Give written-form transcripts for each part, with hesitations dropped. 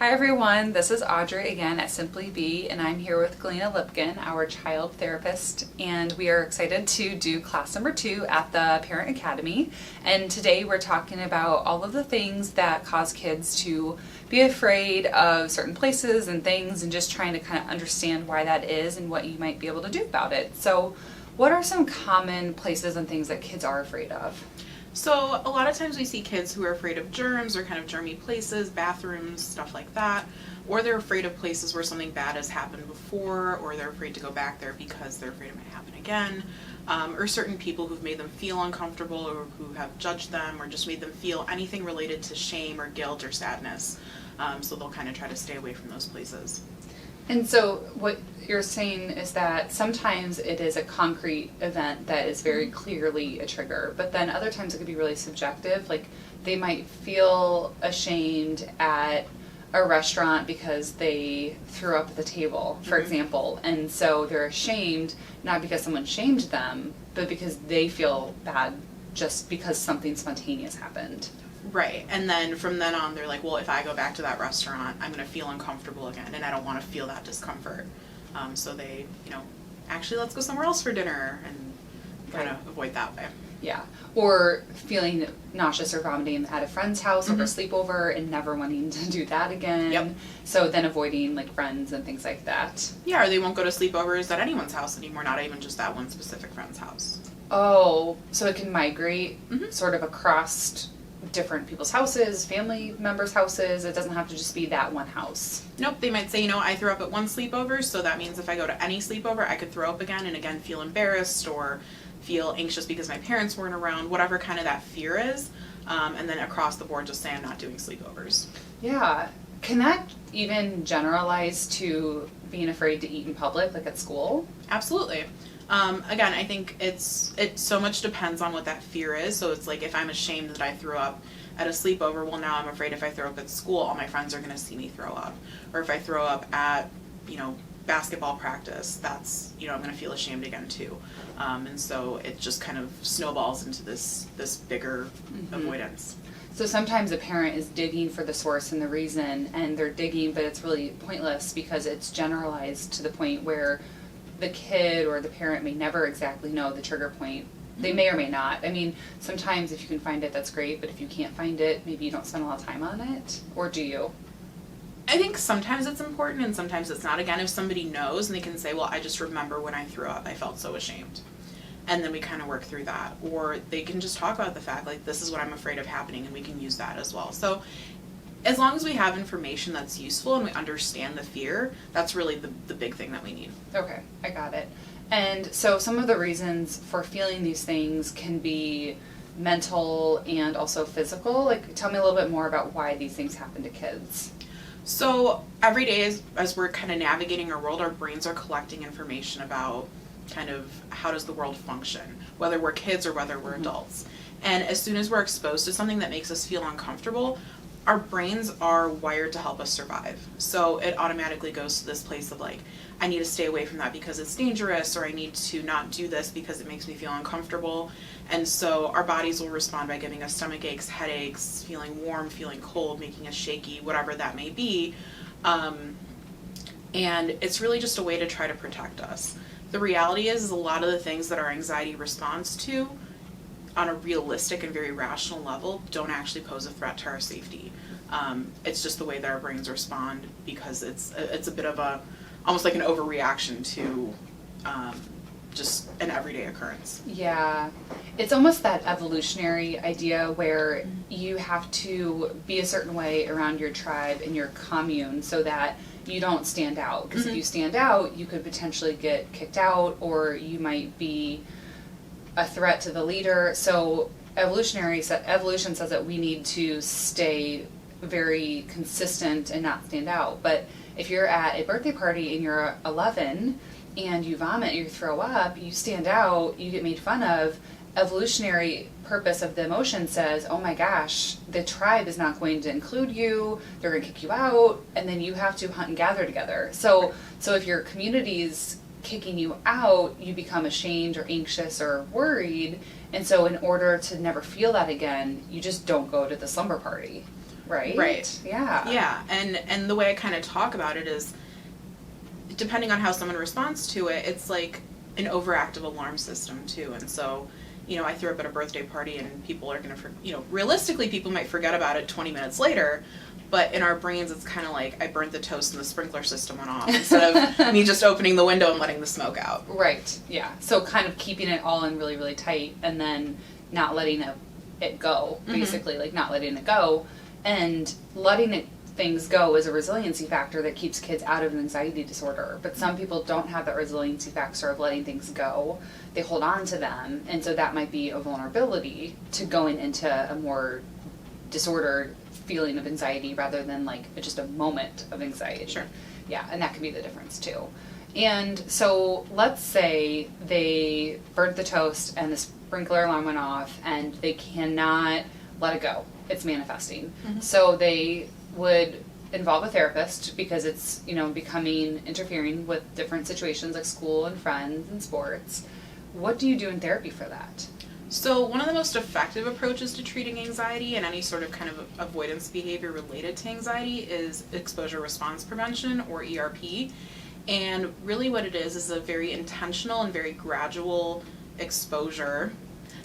Hi everyone, this is Audrey again at Simply Be, and I'm here with Galina Lipkin, our child therapist, and we are excited to do class number 2 at the Parent Academy. And today we're talking about all of the things that cause kids to be afraid of certain places and things, and just trying to kind of understand why that is and what you might be able to do about it. So what are some common places and things that kids are afraid of? So a lot of times we see kids who are afraid of germs or kind of germy places, bathrooms, stuff like that, or they're afraid of places where something bad has happened before, or they're afraid to go back there because they're afraid it might happen again, or certain people who've made them feel uncomfortable or who have judged them or just made them feel anything related to shame or guilt or sadness. So they'll kind of try to stay away from those places. And so what you're saying is that sometimes it is a concrete event that is very clearly a trigger, but then other times it could be really subjective. Like they might feel ashamed at a restaurant because they threw up at the table, for example, and so they're ashamed not because someone shamed them, but because they feel bad just because something spontaneous happened. Right, and then from then on they're like, well, if I go back to that restaurant, I'm going to feel uncomfortable again, and I don't want to feel that discomfort. So they, actually let's go somewhere else for dinner, and kind of avoid that way. Yeah, or feeling nauseous or vomiting at a friend's house over a sleepover and never wanting to do that again. Yep. So then avoiding like friends and things like that. Yeah, or they won't go to sleepovers at anyone's house anymore, not even just that one specific friend's house. Oh, so it can migrate sort of across different people's houses, family members' houses. It doesn't have to just be that one house. Nope, they might say, I threw up at one sleepover, so that means if I go to any sleepover, I could throw up again and again feel embarrassed or feel anxious because my parents weren't around, whatever kind of that fear is. And then across the board, just say I'm not doing sleepovers. Yeah. Can that even generalize to being afraid to eat in public, like at school? Absolutely. Again, I think it so much depends on what that fear is. So it's like if I'm ashamed that I threw up at a sleepover, well, now I'm afraid if I throw up at school, all my friends are going to see me throw up. Or if I throw up at, basketball practice, that's, I'm going to feel ashamed again too. And so it just kind of snowballs into this bigger avoidance. So sometimes a parent is digging for the source and the reason, and they're digging, but it's really pointless because it's generalized to the point where the kid or the parent may never exactly know the trigger point. They may or may not. I mean, sometimes if you can find it, that's great, but if you can't find it, maybe you don't spend a lot of time on it, or do you? I think sometimes it's important and sometimes it's not. Again, if somebody knows and they can say, well, I just remember when I threw up, I felt so ashamed. And then we kind of work through that. Or they can just talk about the fact, like, this is what I'm afraid of happening, and we can use that as well. So as long as we have information that's useful and we understand the fear, that's really the big thing that we need. Okay, I got it. And so some of the reasons for feeling these things can be mental and also physical. Like, tell me a little bit more about why these things happen to kids. So every day as we're kind of navigating our world, our brains are collecting information about kind of how does the world function, whether we're kids or whether we're adults. And as soon as we're exposed to something that makes us feel uncomfortable, our brains are wired to help us survive. So it automatically goes to this place of like, I need to stay away from that because it's dangerous, or I need to not do this because it makes me feel uncomfortable. And so our bodies will respond by giving us stomach aches, headaches, feeling warm, feeling cold, making us shaky, whatever that may be. And it's really just a way to try to protect us. The reality is a lot of the things that our anxiety responds to on a realistic and very rational level don't actually pose a threat to our safety. It's just the way that our brains respond because it's a bit of almost like an overreaction to just an everyday occurrence. Yeah, it's almost that evolutionary idea where you have to be a certain way around your tribe and your commune so that you don't stand out. Because if you stand out, you could potentially get kicked out, or you might be a threat to the leader. So evolution says that we need to stay very consistent and not stand out. But if you're at a birthday party and you're 11 and you vomit, you throw up, you stand out, you get made fun of, evolutionary purpose of the emotion says, oh my gosh, the tribe is not going to include you, they're going to kick you out, and then you have to hunt and gather together. So if your community's kicking you out, you become ashamed or anxious or worried, and so in order to never feel that again, you just don't go to the slumber party. right? Right. Yeah. Yeah, and the way I kind of talk about it is, depending on how someone responds to it, it's like an overactive alarm system too. And so, I threw up at a birthday party and people are going to, realistically people might forget about it 20 minutes later, but in our brains it's kind of like I burnt the toast and the sprinkler system went off instead of me just opening the window and letting the smoke out. Right, yeah. So kind of keeping it all in really, really tight and then not letting it go, basically, like not letting it go. And letting things go is a resiliency factor that keeps kids out of an anxiety disorder. But some people don't have that resiliency factor of letting things go. They hold on to them, and so that might be a vulnerability to going into a more disordered feeling of anxiety rather than like just a moment of anxiety. Sure. Yeah, and that can be the difference too. And so let's say they burnt the toast and the sprinkler alarm went off and they cannot let it go. It's manifesting. So they would involve a therapist because it's, interfering with different situations like school and friends and sports. What do you do in therapy for that? So one of the most effective approaches to treating anxiety and any sort of kind of avoidance behavior related to anxiety is exposure response prevention, or ERP. And really what it is a very intentional and very gradual exposure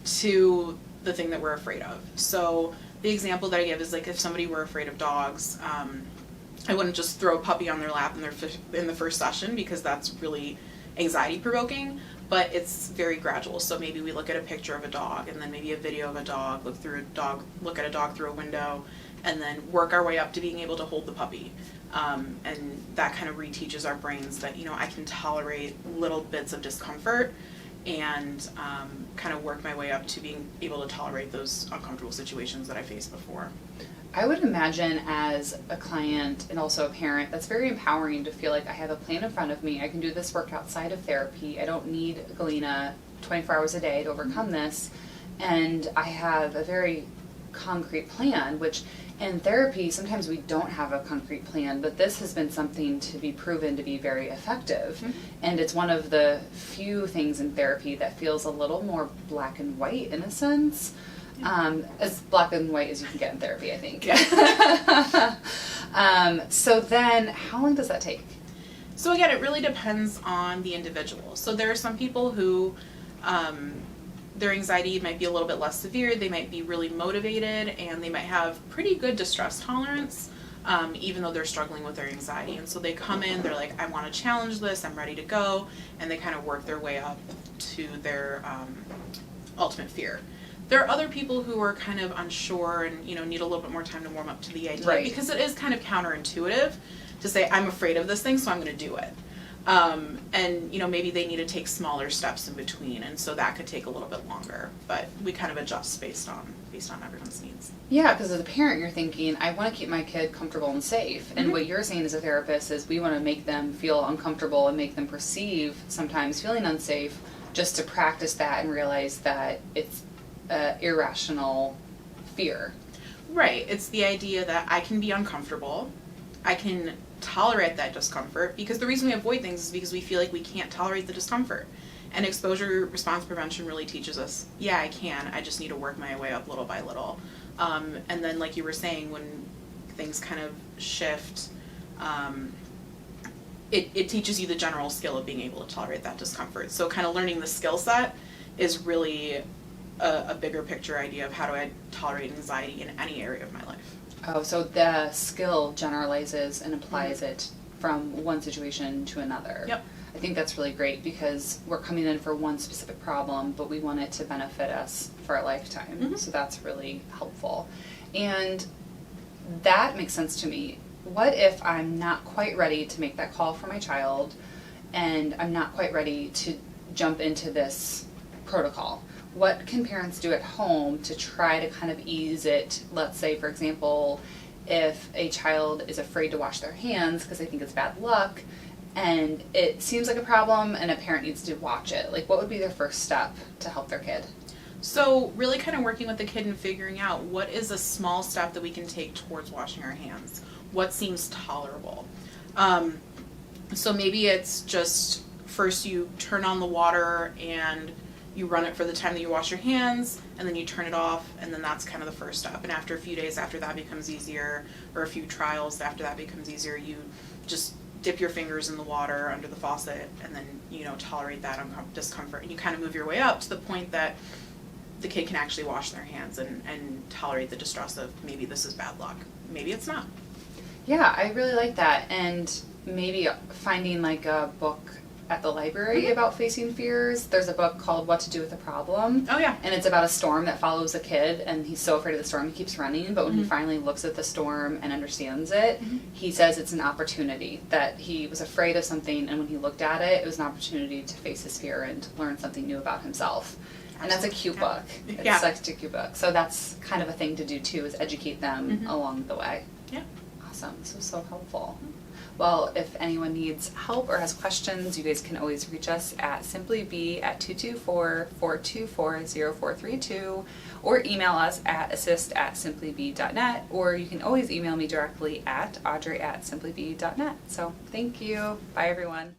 to the thing that we're afraid of. So the example that I give is like if somebody were afraid of dogs, I wouldn't just throw a puppy on their lap in the first session because that's really anxiety provoking, but it's very gradual. So maybe we look at a picture of a dog and then maybe a video of a dog, look at a dog through a window, and then work our way up to being able to hold the puppy. And that kind of reteaches our brains that, I can tolerate little bits of discomfort and kind of work my way up to being able to tolerate those uncomfortable situations that I faced before. I would imagine as a client and also a parent, that's very empowering to feel like I have a plan in front of me. I can do this work outside of therapy. I don't need Galina 24 hours a day to overcome this. And I have a very concrete plan, which in therapy, sometimes we don't have a concrete plan, but this has been something to be proven to be very effective. And it's one of the few things in therapy that feels a little more black and white in a sense. As black and white as you can get in therapy, I think. So then, how long does that take? So again, it really depends on the individual. So there are some people who their anxiety might be a little bit less severe, they might be really motivated, and they might have pretty good distress tolerance, even though they're struggling with their anxiety. And so they come in, they're like, I want to challenge this, I'm ready to go, and they kind of work their way up to their ultimate fear. There are other people who are kind of unsure and, need a little bit more time to warm up to the idea, because it is kind of counterintuitive to say, I'm afraid of this thing, so I'm going to do it. And, maybe they need to take smaller steps in between, and so that could take a little bit longer, but we kind of adjust based on everyone's needs. Yeah, because as a parent, you're thinking, I want to keep my kid comfortable and safe. And what you're saying as a therapist is we want to make them feel uncomfortable and make them perceive sometimes feeling unsafe, just to practice that and realize that it's irrational fear. Right. It's the idea that I can be uncomfortable, I can tolerate that discomfort, because the reason we avoid things is because we feel like we can't tolerate the discomfort. And exposure response prevention really teaches us, yeah, I can, I just need to work my way up little by little. And then like you were saying, when things kind of shift, it teaches you the general skill of being able to tolerate that discomfort. So kind of learning the skill set is really a bigger picture idea of how do I tolerate anxiety in any area of my life. Oh, so the skill generalizes and applies it from one situation to another. Yep. I think that's really great because we're coming in for one specific problem, but we want it to benefit us for a lifetime. So that's really helpful. And that makes sense to me. What if I'm not quite ready to make that call for my child and I'm not quite ready to jump into this protocol? What can parents do at home to try to kind of ease it? Let's say, for example, if a child is afraid to wash their hands because they think it's bad luck, and it seems like a problem and a parent needs to watch it. Like, what would be their first step to help their kid? So really kind of working with the kid and figuring out what is a small step that we can take towards washing our hands. What seems tolerable? So maybe it's just first you turn on the water and you run it for the time that you wash your hands, and then you turn it off, and then that's kind of the first step. And after a few days after that becomes easier, or a few trials after that becomes easier, you just dip your fingers in the water under the faucet, and then, tolerate that discomfort. And you kind of move your way up to the point that the kid can actually wash their hands and tolerate the distress of, maybe this is bad luck, maybe it's not. Yeah, I really like that. And maybe finding like a book at the library about facing fears. There's a book called What to Do with a Problem. Oh, yeah. And it's about a storm that follows a kid, and he's so afraid of the storm he keeps running, but when he finally looks at the storm and understands it, he says it's an opportunity, that he was afraid of something, and when he looked at it, it was an opportunity to face his fear and learn something new about himself. And that's a cute book. It's such a cute book. So that's kind of a thing to do too, is educate them along the way. Yeah. Awesome. This was so helpful. Well, if anyone needs help or has questions, you guys can always reach us at simplyb@224-424-0432, or email us at assist@simplyb.net, or you can always email me directly at audrey@simplyb.net. So thank you. Bye, everyone.